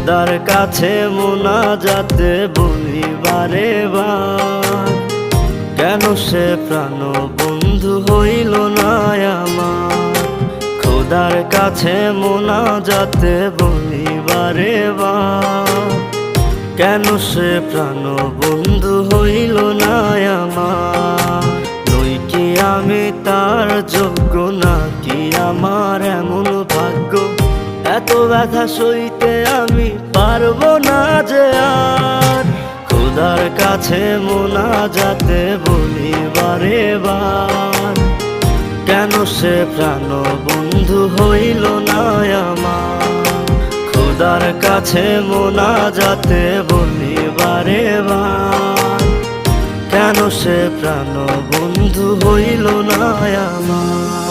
খোদার কাছে মোনাজাতে বলি বারে বার, কেন সে প্রাণ বন্ধু হইল না আমার। খোদার কাছে মোনাজাতে বলি বারে বার, কেন সে প্রাণ বন্ধু হইল না আমার। নই কি আমি তার যোগ্য, নাকি আমার এমন ভাগ্য, এত ব্যথা সইতে আমি পারবো না যে আর। খোদার কাছে মোনাজাতে বলি বারে বার, কেন সে প্রাণ বন্ধু হইল না আমার। খোদার কাছে মোনাজাতে বলি বারে বার, কেন সে প্রাণ বন্ধু হইল না আমার।